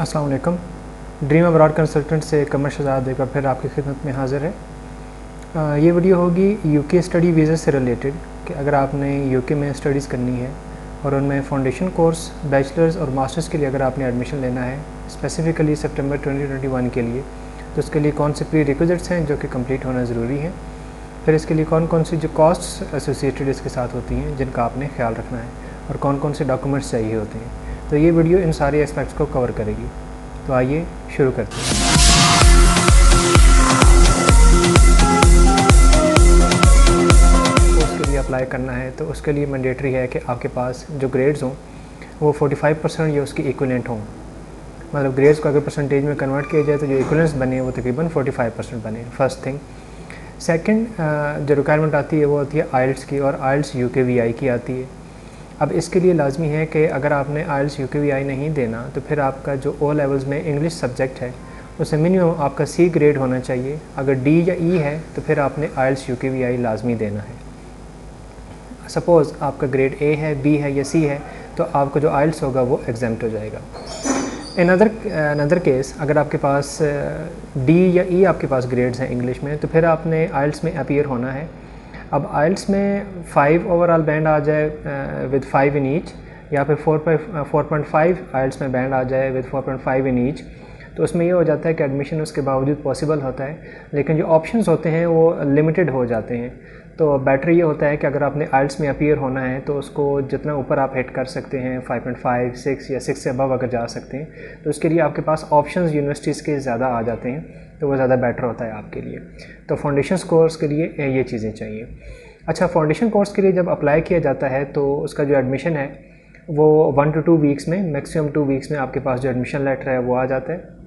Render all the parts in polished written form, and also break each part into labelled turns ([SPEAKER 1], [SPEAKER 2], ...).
[SPEAKER 1] अस्सलाम वालेकुम। Dream abroad consultant से कमर शहजाद एक बार फिर आपकी खिदमत में हाज़िर है। ये वीडियो होगी यूके स्टडी वीज़ा से रिलेटेड कि अगर आपने यूके में स्टडीज़ करनी है और उनमें फ़ाउंडेशन कोर्स, बैचलर्स और मास्टर्स के लिए अगर आपने एडमिशन लेना है स्पेसिफ़िकली सितंबर 2021 के लिए, तो उसके लिए कौन से प्री रिक्विजिट्स हैं जो कि कंप्लीट होना ज़रूरी है। फिर इसके लिए कौन कौन सी जो कॉस्ट्स एसोसिएटेड इसके साथ होती हैं जिनका आपने ख्याल रखना है और कौन कौन से डॉक्यूमेंट्स चाहिए होते हैं। तो ये वीडियो इन सारे एस्पेक्ट्स को कवर करेगी। तो आइए शुरू करते हैं। कोर्स के लिए अप्लाई करना है तो उसके लिए मैंडेटरी है कि आपके पास जो ग्रेड्स हों वो 45% या उसकी इक्विवेलेंट हों। मतलब ग्रेड्स को अगर परसेंटेज में कन्वर्ट किया जाए तो जो इक्विवेलेंस बने वो तकरीबन 45% बने। First thing. सेकंड, जो रिक्वायरमेंट आती है वो होती है आइल्स की, और आइल्स UKVI की आती है। अब इसके लिए लाजमी है कि अगर आपने आइल्स UKVI नहीं देना तो फिर आपका जो ओ लेवल्स में इंग्लिश सब्जेक्ट है उससे मिनिमम आपका C ग्रेड होना चाहिए। अगर D या E है तो फिर आपने आइल्स UKVI लाजमी देना है। सपोज़ आपका ग्रेड A है, B है या C है तो आपका जो आइल्स होगा वो एग्जाम्प्ट हो जाएगा। इन अदर केस अगर आपके पास D या E आपके पास ग्रेड्स हैं इंग्लिश में तो फिर आपने आइल्स में अपीयर होना है। अब आइल्स में 5 ओवरऑल बैंड आ जाए विद 5 इन ईच, या फिर 4.5 आइल्स में बैंड आ जाए विद 4.5 इन ईच, तो उसमें ये हो जाता है कि एडमिशन उसके बावजूद पॉसिबल होता है, लेकिन जो ऑप्शंस होते हैं वो लिमिटेड हो जाते हैं। तो बेटर ये होता है कि अगर आपने आइल्स में अपीयर होना है तो उसको जितना ऊपर आप हिट कर सकते हैं 5.5, 6 या 6 से अबव अगर जा सकते हैं तो उसके लिए आपके पास ऑप्शंस यूनिवर्सिटीज़ के ज़्यादा आ जाते हैं, तो वो ज़्यादा बेटर होता है आपके लिए। तो फाउंडेशन कोर्स के लिए ये चीज़ें चाहिए। अच्छा, फाउंडेशन कोर्स के लिए जब अप्लाई किया जाता है तो उसका जो एडमिशन है वो 1 to 2 वीक्स में, मैक्सिमम 2 वीक्स में आपके पास जो एडमिशन लेटर है वो आ जाता है।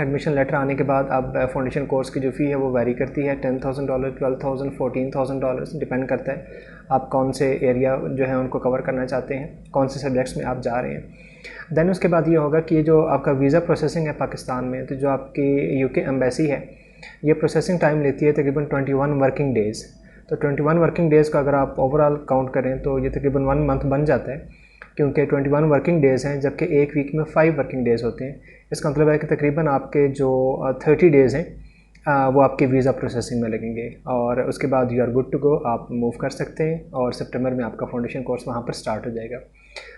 [SPEAKER 1] एडमिशन लेटर आने के बाद अब फाउंडेशन कोर्स की जो फ़ी है वो वेरी करती है, $10,000, $12,000, $14,000 डिपेंड करता है आप कौन से एरिया जो है उनको कवर करना चाहते हैं, कौन से सब्जेक्ट्स में आप जा रहे हैं। देन उसके बाद ये होगा कि जो आपका वीज़ा प्रोसेसिंग है पाकिस्तान में, तो जो आपकी यूके एम्बेसी है ये प्रोसेसिंग टाइम लेती है तकरीबन 21 वर्किंग डेज़। तो 21 वर्किंग डेज़ का अगर आप ओवरऑल काउंट करें तो ये तकरीबन 1 मंथ बन जाता है, क्योंकि 21 वर्किंग डेज़ हैं जबकि एक वीक में 5 वर्किंग डेज़ होते हैं। इसका मतलब है कि तकरीबन आपके जो 30 डेज़ हैं वो आपके वीज़ा प्रोसेसिंग में लगेंगे, और उसके बाद you are good to go, आप मूव कर सकते हैं और सितंबर में आपका फाउंडेशन कोर्स वहाँ पर स्टार्ट हो जाएगा।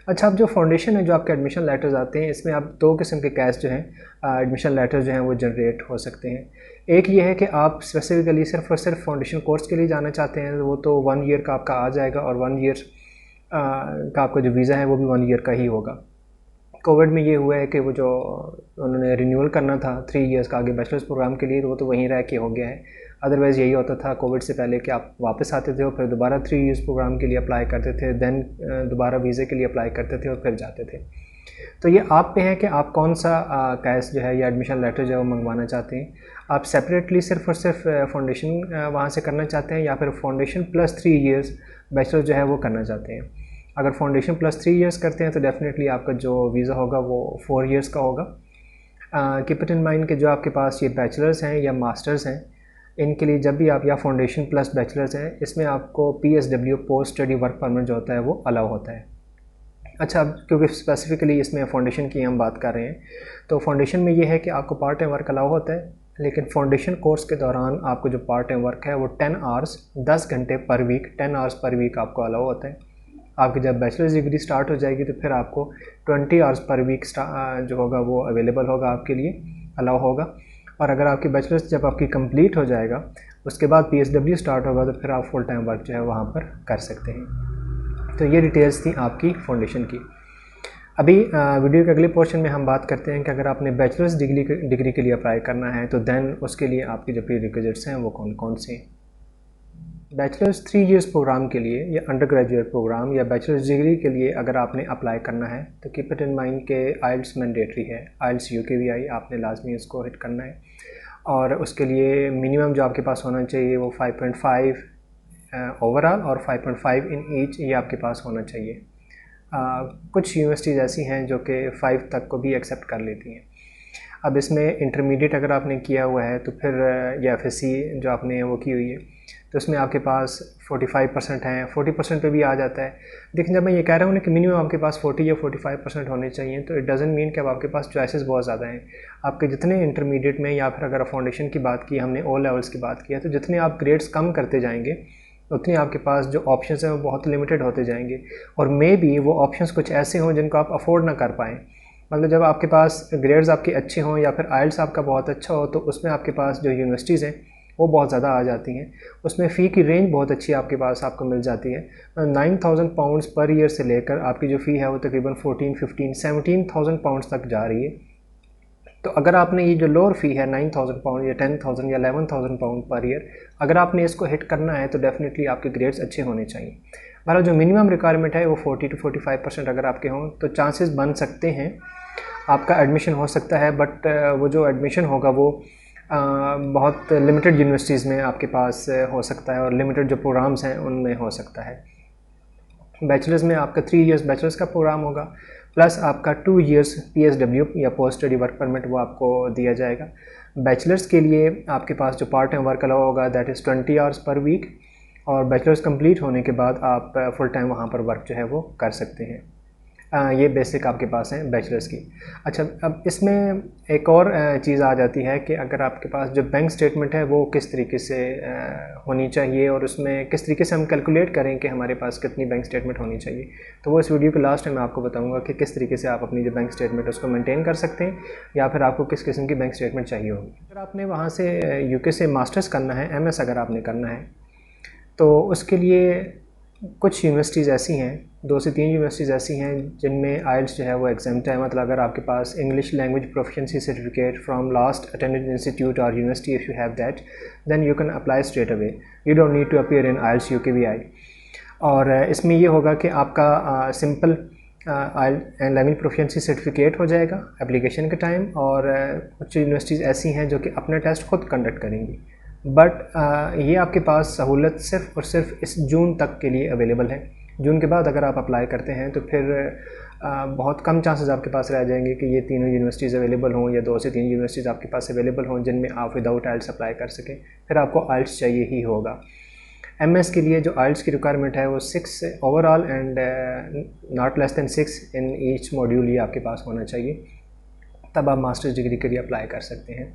[SPEAKER 1] अच्छा, अब जो फाउंडेशन है, जो आपके एडमिशन लेटर्स आते हैं, इसमें आप 2 किस्म के कैश जो हैं एडमिशन लेटर्स जो हैं वो जनरेट हो सकते हैं। एक ये है कि आप स्पेसिफिकली सिर्फ और सिर्फ फाउंडेशन कोर्स के लिए जाना चाहते हैं, वो तो 1 ईयर का आपका आ जाएगा, और 1 ईयर का आपका जो वीज़ा है वो भी 1 ईयर का ही होगा। कोविड में ये हुआ है कि वो जो उन्होंने रिन्यूअल करना था 3 ईयर्स का आगे बैचलर्स प्रोग्राम के लिए, वो तो वहीं रह के हो गया है। अदरवाइज़ यही होता था कोविड से पहले कि आप वापस आते थे और फिर दोबारा 3 ईयर्स प्रोग्राम के लिए अप्लाई करते थे, देन दोबारा वीज़े के लिए अप्लाई करते थे और फिर जाते थे। तो ये आप पे है कि आप कौन सा कैश जो है या एडमिशन लेटर जो है वो मंगवाना चाहते हैं। आप सेपरेटली सिर्फ और सिर्फ फाउंडेशन वहाँ से करना चाहते हैं, या फिर फाउंडेशन प्लस 3 ईयर्स बैचलर जो है वो करना चाहते हैं। अगर फाउंडेशन प्लस 3 ईयर्स करते हैं तो डेफिनेटली आपका जो वीज़ा होगा वो 4 ईयर्स का होगा। कीप इट इन माइंड कि जो आपके पास ये बैचलर्स हैं या मास्टर्स हैं, इनके लिए जब भी आप, या फाउंडेशन प्लस बैचलर्स हैं, इसमें आपको PSW post study work permit जो होता है वो अलाउ होता है। अच्छा, अब क्योंकि स्पेसिफिकली इसमें फाउंडेशन की हम बात कर रहे हैं, तो फाउंडेशन में ये है कि आपको पार्ट टाइम वर्क अलाउ होता है, लेकिन फाउंडेशन कोर्स के दौरान आपको जो पार्ट टाइम वर्क है वो 10 आवर्स 10 घंटे per week 10 hours per week आपको अलाउ होता है। आपकी जब बैचलर्स डिग्री स्टार्ट हो जाएगी तो फिर आपको 20 आवर्स पर वीक जो होगा वो अवेलेबल होगा आपके लिए, अलाउ होगा। और अगर आपकी बैचलर्स जब आपकी कंप्लीट हो जाएगा उसके बाद PSW स्टार्ट होगा तो फिर आप फुल टाइम वर्क जो है वहाँ पर कर सकते हैं। तो ये डिटेल्स थी आपकी फाउंडेशन की। अभी वीडियो के अगले पोर्शन में हम बात करते हैं कि अगर आपने बैचलर्स डिग्री के लिए अप्लाई करना है तो देन उसके लिए आपकी जो प्री रिक्विजिट्स हैं वो कौन कौन से हैं। बैचलर्स 3 ईयर्स प्रोग्राम के लिए या अंडर ग्रेजुएट प्रोग्राम या बैचलर्स डिग्री के लिए अगर आपने अप्लाई करना है तो कीप इट इन माइंड के आइल्स मैंडेटरी है। आइल्स UKVI आपने लाजमी उसको हिट करना है, और उसके लिए मिनिमम जो आपके पास होना चाहिए वो 5.5 ओवरऑल और 5.5 इन ईच ये आपके पास होना चाहिए। कुछ यूनिवर्सिटीज़ ऐसी हैं जो कि 5 तक को भी एक्सेप्ट कर लेती हैं। अब इसमें इंटरमीडिएट अगर आपने किया हुआ है तो फिर, या FSC जो आपने वो की हुई है, तो उसमें आपके पास 45% है, 40% पे भी आ जाता है। लेकिन जब मैं ये कह रहा हूँ ना कि मिनिमम आपके पास 40 या 45% होने चाहिए, तो इट डज़ंट मीन कि अब आपके पास चॉइसेस बहुत ज़्यादा हैं। आपके जितने इंटरमीडिएट में या फिर अगर फाउंडेशन की बात की, हमने ओ लेवल्स की बात की है, तो जितने आप ग्रेड्स कम करते जाएंगे उतनी आपके पास जो ऑप्शंस हैं वो बहुत लिमिटेड होते जाएंगे, और मे बी वो ऑप्शंस कुछ ऐसे हों जिनको आप अफोर्ड ना कर पाएँ। मतलब जब आपके पास ग्रेड्स आपके अच्छे हों या फिर आइल्स आपका बहुत अच्छा हो, तो उसमें आपके पास जो यूनिवर्सिटीज़ हैं वो बहुत ज़्यादा आ जाती हैं। उसमें फ़ी की रेंज बहुत अच्छी आपके पास आपको मिल जाती है। 9,000 पाउंड्स पर ईयर से लेकर आपकी जो फ़ी है वो तकरीबन 14, 15, 17,000 पाउंड्स तक जा रही है। तो अगर आपने ये जो लोअर फ़ी है 9,000 पाउंड या 10,000 या 11,000 पाउंड पर ईयर, अगर आपने इसको हिट करना है तो डेफिनेटली आपके ग्रेड्स अच्छे होने चाहिए। हमारा जो मिनिमम रिक्वायरमेंट है वो 40 to 45% अगर आपके हों तो चांसेस बन सकते हैं, आपका एडमिशन हो सकता है। बट वो जो एडमिशन होगा वो बहुत लिमिटेड यूनिवर्सिटीज़ में आपके पास हो सकता है, और लिमिटेड जो प्रोग्राम्स हैं उनमें हो सकता है। बैचलर्स में आपका 3 इयर्स बैचलर्स का प्रोग्राम होगा, प्लस आपका 2 इयर्स PSW या पोस्ट स्टडी वर्क परमिट वो आपको दिया जाएगा। बैचलर्स के लिए आपके पास जो पार्ट टाइम वर्क अलाउ होगा that is 20 hours per week, और बैचलर्स कंप्लीट होने के बाद आप फुल टाइम वहाँ पर वर्क जो है वो कर सकते हैं। ये बेसिक आपके पास हैं बैचलर्स की। अच्छा, अब इसमें एक और चीज़ आ जाती है कि अगर आपके पास जो बैंक स्टेटमेंट है वो किस तरीके से होनी चाहिए, और उसमें किस तरीके से हम कैलकुलेट करें कि हमारे पास कितनी बैंक स्टेटमेंट होनी चाहिए। तो वो इस वीडियो के लास्ट में मैं आपको बताऊंगा कि किस तरीके से आप अपनी जो बैंक स्टेटमेंट है उसको मेंटेन कर सकते हैं, या फिर आपको किस किस्म की बैंक स्टेटमेंट चाहिए होगी। अगर आपने वहाँ से UK से मास्टर्स करना है, MS अगर आपने करना है, तो उसके लिए कुछ यूनिवर्सिटीज़ ऐसी हैं, 2 से 3 यूनिवर्सिटीज़ ऐसी हैं जिनमें आइल्स जो है वो एग्जाम्प्ट है। मतलब अगर आपके पास English language proficiency certificate from last attended institute और university, if you have that then you can apply straight away, you don't need to appear in IELTS UKVI। और इसमें ये होगा कि आपका सिंपल लैंग्वेज प्रोफिशिएंसी सर्टिफिकेट हो जाएगा application के टाइम, और कुछ यूनिवर्सिटीज़ ऐसी हैं जो कि अपना टेस्ट खुद कंडक्ट करेंगी। बट ये आपके पास सहूलत सिर्फ़ और सिर्फ इस जून तक के लिए अवेलेबल है। जून के बाद अगर आप अप्लाई करते हैं तो फिर बहुत कम चांसेस आपके पास रह जाएंगे कि ये तीनों यूनिवर्सिटीज़ अवेलेबल हों, या 2 से 3 यूनिवर्सिटीज़ आपके पास अवेलेबल हों जिनमें आप विदाउट आइल्स अप्लाई कर सकें। फिर आपको आइल्स चाहिए ही होगा। MS के लिए जो आइल्स की रिक्वायरमेंट है वो 6 overall and not less than 6 in each module ये आपके पास होना चाहिए, तब आप मास्टर्स डिग्री के लिए अप्लाई कर सकते हैं।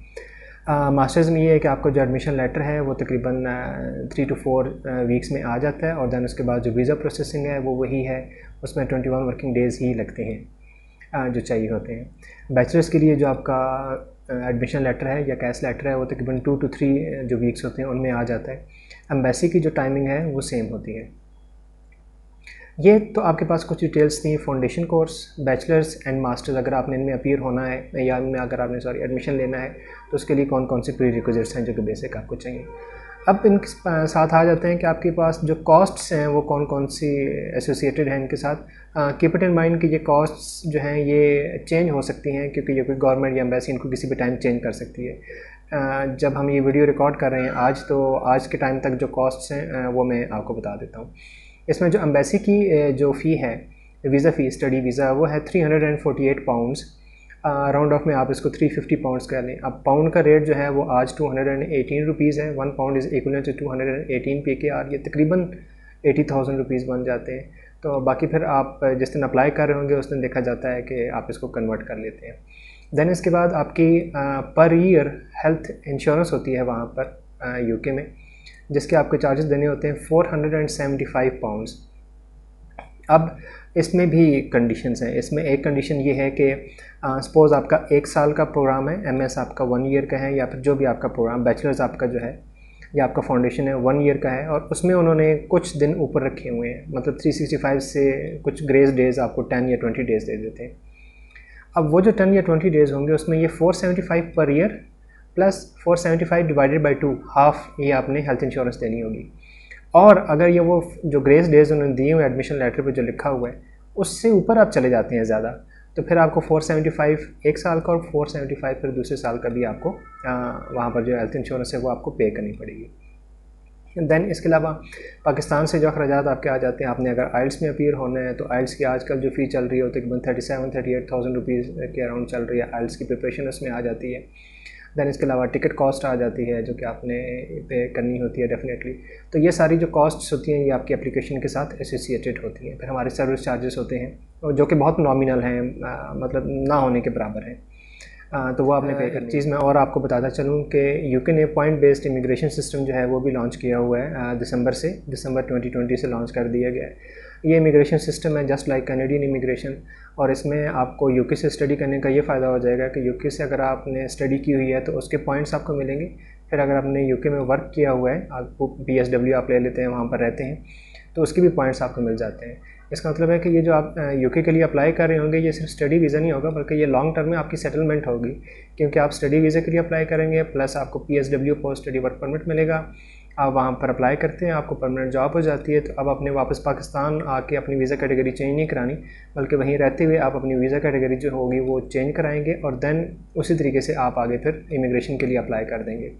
[SPEAKER 1] मास्टर्स में ये है कि आपको जो एडमिशन लेटर है वो तकरीबन 3 to 4 वीक्स में आ जाता है, और दैन उसके बाद जो वीज़ा प्रोसेसिंग है वो वही है, उसमें 21 वर्किंग डेज़ ही लगते हैं जो चाहिए होते हैं। बैचलर्स के लिए जो आपका एडमिशन लेटर है या कैश लेटर है वो तकरीबन 2 to 3 जो वीक्स होते हैं उनमें आ जाता है। एम्बेसी की जो टाइमिंग है वो सेम होती है। ये तो आपके पास कुछ डिटेल्स थी foundation course, bachelors and masters अगर आपने इनमें अपीयर होना है, या इनमें अगर आपने एडमिशन लेना है तो उसके लिए कौन कौन से प्री रिक्विजिट्स हैं जो कि बेसिक आपको चाहिए। अब इनके साथ आ जाते हैं कि आपके पास जो कॉस्ट्स हैं वो कौन कौन सी एसोसिएटेड हैं इनके साथ। कीप इट इन माइंड कि ये कॉस्ट्स जो हैं ये चेंज हो सकती हैं, क्योंकि ये कोई गवर्नमेंट या एम्बेसी इनको किसी भी टाइम चेंज कर सकती है। जब हम ये वीडियो रिकॉर्ड कर रहे हैं आज, तो आज के टाइम तक जो कॉस्ट्स हैं वो मैं आपको बता देता हूँ। इसमें जो एम्बेसी की जो फ़ी है, वीज़ा फ़ी, स्टडी वीज़ा, वो है 348 पाउंड्स। राउंड ऑफ में आप इसको 350 पाउंड्स कर लें। अब पाउंड का रेट जो है वो आज 218 रुपीज़ है। 1 pound is equivalent to 218 PKR, ये तकरीबन 80,000 रुपीज़ बन जाते हैं। तो बाकी फिर आप जिस दिन अप्लाई कर रहे होंगे उस दिन देखा जाता है कि आप इसको कन्वर्ट कर लेते हैं। दैन इसके बाद आपकी पर ईयर हेल्थ इंश्योरेंस होती है वहाँ पर UK में, जिसके आपको चार्जेस देने होते हैं 475 पाउंड्स। अब इसमें भी कंडीशंस हैं। इसमें एक कंडीशन ये है कि सपोज़ आपका 1 साल का प्रोग्राम है, MS आपका 1 ईयर का है, या फिर जो भी आपका प्रोग्राम बैचलर्स आपका जो है या आपका फाउंडेशन है 1 ईयर का है, और उसमें उन्होंने कुछ दिन ऊपर रखे हुए हैं, मतलब 365 से कुछ ग्रेस डेज़ आपको 10 या 20 डेज़ दे देते हैं। अब वो जो 10 या 20 डेज़ होंगे उसमें ये 475 per year plus 475 divided by 2, half ये आपने हेल्थ इंश्योरेंस देनी होगी। और अगर ये वो जो ग्रेस डेज़ उन्होंने दिए हुए एडमिशन लेटर पे जो लिखा हुआ है उससे ऊपर आप चले जाते हैं ज़्यादा, तो फिर आपको 475 1 साल का और 475 फिर दूसरे साल का भी आपको वहाँ पर जो हेल्थ इंश्योरेंस है वो आपको पे करनी पड़ेगी। दैन इसके अलावा पाकिस्तान से जो अखराजात आपके आ जाते हैं, आपने अगर आइल्स में अपीयर होना है तो आइल्स की आजकल जो फ़ी चल रही है वो तकरीबन 37-38,000 रुपीज़ के अराउंड चल रही है। आइल्स की प्रिपरेशन उसमें आ जाती है। दैन इसके अलावा टिकट कॉस्ट आ जाती है जो कि आपने पे करनी होती है डेफिनेटली। तो ये सारी जो कॉस्ट्स होती हैं ये आपकी एप्लीकेशन के साथ एसोसिएटेड होती हैं। फिर हमारे सर्विस चार्जेस होते हैं जो कि बहुत नॉमिनल हैं, मतलब ना होने के बराबर हैं, तो वो आपने पे करनी है। चीज़ मैं और आपको बताता चलूँ कि यूके ने पॉइंट बेस्ड इमिग्रेशन सिस्टम जो है वो भी लॉन्च किया हुआ है, दिसंबर 2020 से लॉन्च कर दिया गया है। ये इमिग्रेशन सिस्टम है जस्ट लाइक कैनेडियन इमिग्रेशन, और इसमें आपको यूके से स्टडी करने का ये फ़ायदा हो जाएगा कि यूके से अगर आपने स्टडी की हुई है तो उसके पॉइंट्स आपको मिलेंगे। फिर अगर आपने यूके में वर्क किया हुआ है, आपको PSW आप ले लेते हैं, वहाँ पर रहते हैं, तो उसके भी पॉइंट्स आपको मिल जाते हैं। इसका मतलब है कि ये जो आप यूके के लिए अप्लाई कर रहे होंगे ये सिर्फ स्टडी वीज़ा नहीं होगा, बल्कि ये लॉन्ग टर्म में आपकी सेटलमेंट होगी, क्योंकि आप स्टडी वीज़ा के लिए अप्लाई करेंगे, प्लस आपको PSW post study work permit मिलेगा। आप वहाँ पर अप्लाई करते हैं, आपको परमानेंट जॉब हो जाती है, तो अब अपने वापस पाकिस्तान आके अपनी वीज़ा कैटेगरी चेंज नहीं करानी, बल्कि वहीं रहते हुए आप अपनी वीज़ा कैटेगरी जो होगी वो चेंज कराएंगे, और देन उसी तरीके से आप आगे फिर इमिग्रेशन के लिए अप्लाई कर देंगे।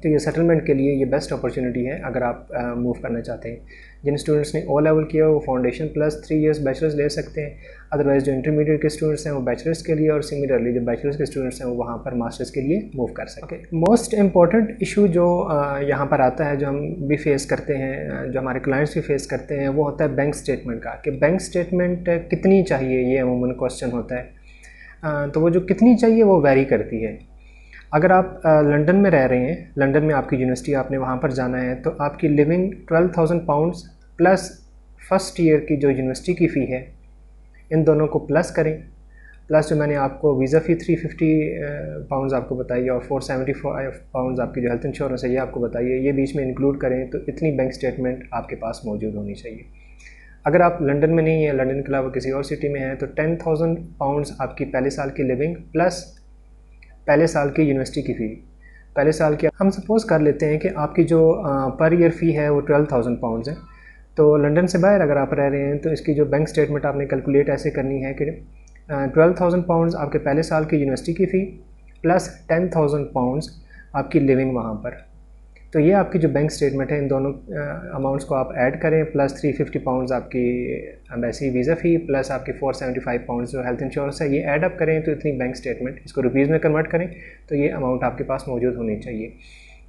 [SPEAKER 1] तो ये सेटलमेंट के लिए ये बेस्ट अपॉर्चुनिटी है अगर आप मूव करना चाहते हैं। जिन स्टूडेंट्स ने O लेवल किया वो फाउंडेशन प्लस 3 इयर्स बैचलर्स ले सकते हैं, अदरवाइज़ जो इंटरमीडिएट के स्टूडेंट्स हैं वो बैचलर्स के लिए, और सिमिलरली जो बैचलर्स के स्टूडेंट्स हैं वो वहाँ पर मास्टर्स के लिए मूव कर सकें। मोस्ट इम्पॉर्टेंट इशू जो यहाँ पर आता है, जो हम भी फेस करते हैं, जो हमारे क्लाइंट्स भी फेस करते हैं, वो होता है बैंक स्टेटमेंट का, कि बैंक स्टेटमेंट कितनी चाहिए, ये अमूमन क्वेश्चन होता है। तो वो जो कितनी चाहिए वो वेरी करती है। अगर आप लंदन में रह रहे हैं, लंदन में आपकी यूनिवर्सिटी, आपने वहाँ पर जाना है, तो आपकी living 12,000 pounds plus first year की जो यूनिवर्सिटी की फ़ी है, इन दोनों को प्लस करें, प्लस जो मैंने आपको वीज़ा फ़ी 350 पाउंड्स आपको बताइए, और 475 पाउंड्स आपकी जो हेल्थ इंश्योरेंस है ये आपको बताइए, ये बीच में इंक्लूड करें, तो इतनी बैंक स्टेटमेंट आपके पास मौजूद होनी चाहिए। अगर आप लंदन में नहीं है, लंदन के अलावा किसी और सिटी में है, तो 10,000 पाउंड्स आपकी पहले साल की लिविंग प्लस पहले साल की यूनिवर्सिटी की फ़ी। पहले साल की हम सपोज़ कर लेते हैं कि आपकी जो पर ईयर फ़ी है वो 12,000 पाउंड्स है। तो लंदन से बाहर अगर आप रह रहे हैं तो इसकी जो बैंक स्टेटमेंट आपने कैलकुलेट ऐसे करनी है कि 12,000 पाउंड्स आपके पहले साल की यूनिवर्सिटी की फ़ी प्लस 10,000 पाउंड्स आपकी लिविंग वहाँ पर। तो ये आपकी जो बैंक स्टेटमेंट है, इन दोनों अमाउंट्स को आप ऐड करें, प्लस 350 पाउंड्स आपकी एम्बेसी वीज़ा फ़ी, प्लस आपकी 475 पाउंड्स जो हेल्थ इंश्योरेंस है, ये ऐड अप करें तो इतनी बैंक स्टेटमेंट, इसको रुपीज़ में कन्वर्ट करें तो ये अमाउंट आपके पास मौजूद होनी चाहिए।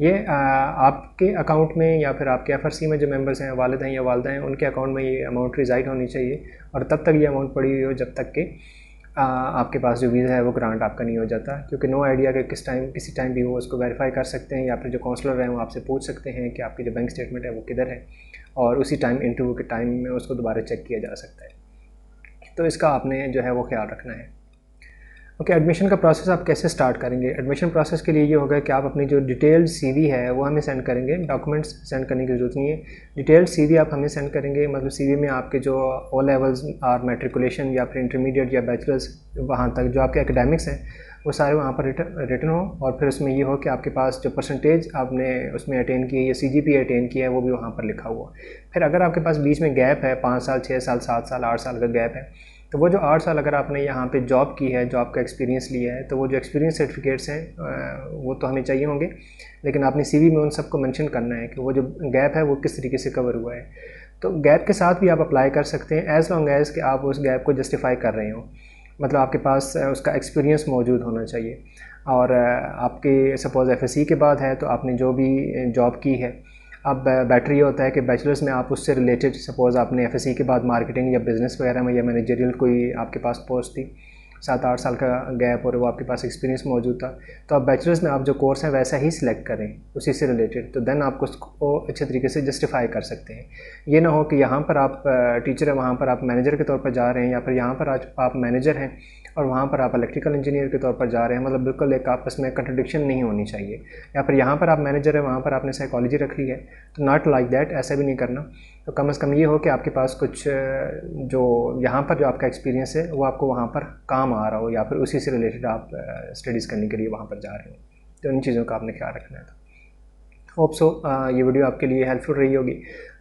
[SPEAKER 1] ये आपके अकाउंट में या फिर आपके FRC में जो मेंबर्स हैं, वालिद हैं या वालदा हैं, उनके अकाउंट में ये अमाउंट रिजाइड होनी चाहिए, और तब तक ये अमाउंट पड़ी हुई हो जब तक कि आपके पास जो वीज़ा है वो ग्रांट आपका नहीं हो जाता, क्योंकि नो आइडिया कि किसी टाइम भी वो उसको वेरीफाई कर सकते हैं, या फिर जो काउंसलर हैं वो आपसे पूछ सकते हैं कि आपकी जो बैंक स्टेटमेंट है वो किधर है, और उसी टाइम इंटरव्यू के टाइम में उसको दोबारा चेक किया जा सकता है। तो इसका आपने जो है वो ख्याल रखना है। ओके, एडमिशन का प्रोसेस आप कैसे स्टार्ट करेंगे? एडमिशन प्रोसेस के लिए ये होगा कि आप अपनी जो डिटेल्ड CV है वो हमें सेंड करेंगे, डॉक्यूमेंट्स सेंड करने की ज़रूरत नहीं है, डिटेल्ड CV आप हमें सेंड करेंगे। मतलब CV में आपके जो O लेवल्स और मैट्रिकुलेशन या फिर इंटरमीडिएट या बैचलर्स, वहाँ तक जो आपके एकेडमिक्स हैं वो सारे वहाँ पर रिटन हो, और फिर उसमें ये हो कि आपके पास जो परसेंटेज आपने उसमें अटेन की है या CGPA अटेन किया है वो भी वहाँ पर लिखा हुआ। फिर अगर आपके पास बीच में गैप है, 5 साल, 6 साल, 7 साल, 8 साल का गैप है, तो वो जो 8 साल अगर आपने यहाँ पे जॉब की है, जॉब का एक्सपीरियंस लिया है, तो वो जो एक्सपीरियंस सर्टिफिकेट्स हैं वो तो हमें चाहिए होंगे, लेकिन आपने CV में उन सबको मेंशन करना है कि वो जो गैप है वो किस तरीके से कवर हुआ है। तो गैप के साथ भी आप अप्लाई कर सकते हैं, एज़ लॉन्ग एज़ कि आप उस गैप को जस्टिफाई कर रहे हो, मतलब आपके पास उसका एक्सपीरियंस मौजूद होना चाहिए। और आपके सपोज़ FSC के बाद है तो आपने जो भी जॉब की है, अब बेटर ये होता है कि बैचलर्स में आप उससे रिलेटेड, सपोज़ आपने FSC के बाद मार्केटिंग या बिज़नेस वगैरह में या मैनेजरियल कोई आपके पास पोस्ट थी, 7-8 साल का गैप और वो आपके पास एक्सपीरियंस मौजूद था, तो आप बैचलर्स में आप जो कोर्स है वैसा ही सिलेक्ट करें उसी से रिलेटेड, तो देन आप उसको अच्छे तरीके से जस्टिफाई कर सकते हैं। ये ना हो कि यहाँ पर आप टीचर है, वहाँ पर आप मैनेजर के तौर पर जा रहे हैं, या फिर यहाँ पर आज आप मैनेजर हैं और वहाँ पर आप इलेक्ट्रिकल इंजीनियर के तौर पर जा रहे हैं, मतलब बिल्कुल एक आपस में कंट्रडिक्शन नहीं होनी चाहिए। या फिर यहाँ पर आप मैनेजर है, वहाँ पर आपने साइकोलॉजी रख ली है, तो नॉट लाइक दैट, ऐसा भी नहीं करना। तो कम से कम ये हो कि आपके पास कुछ जो यहाँ पर जो आपका एक्सपीरियंस है वो आपको वहाँ पर काम आ रहा हो, या फिर उसी से रिलेटेड आप स्टडीज़ करने के लिए वहाँ पर जा रहे हो। तो इन चीज़ों का आपने ख्याल रखना है। होप सो ये वीडियो आपके लिए हेल्पफुल रही होगी।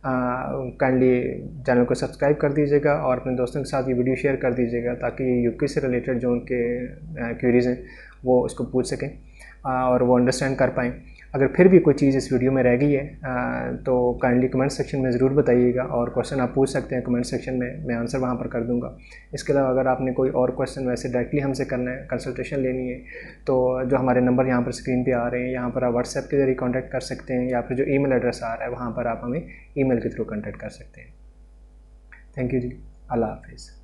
[SPEAKER 1] काइंडली चैनल को सब्सक्राइब कर दीजिएगा और अपने दोस्तों के साथ ये वीडियो शेयर कर दीजिएगा, ताकि यूके से रिलेटेड जो उनके क्यूरीज़ हैं वो उसको पूछ सकें और वो अंडरस्टैंड कर पाएँ। अगर फिर भी कोई चीज़ इस वीडियो में रह गई है तो काइंडली कमेंट सेक्शन में ज़रूर बताइएगा, और क्वेश्चन आप पूछ सकते हैं कमेंट सेक्शन में, मैं आंसर वहाँ पर कर दूँगा। इसके अलावा अगर आपने कोई और क्वेश्चन वैसे डायरेक्टली हमसे करना है, कंसल्टेशन लेनी है, तो जो हमारे नंबर यहाँ पर स्क्रीन पे आ रहे हैं, यहाँ पर आप व्हाट्सएप के ज़रिए कॉन्टैक्ट कर सकते हैं, या फिर जो ईमेल एड्रेस आ रहा है वहाँ पर आप हमें ईमेल के थ्रू कॉन्टैक्ट कर सकते हैं। थैंक यू जी, अल्लाह हाफिज़।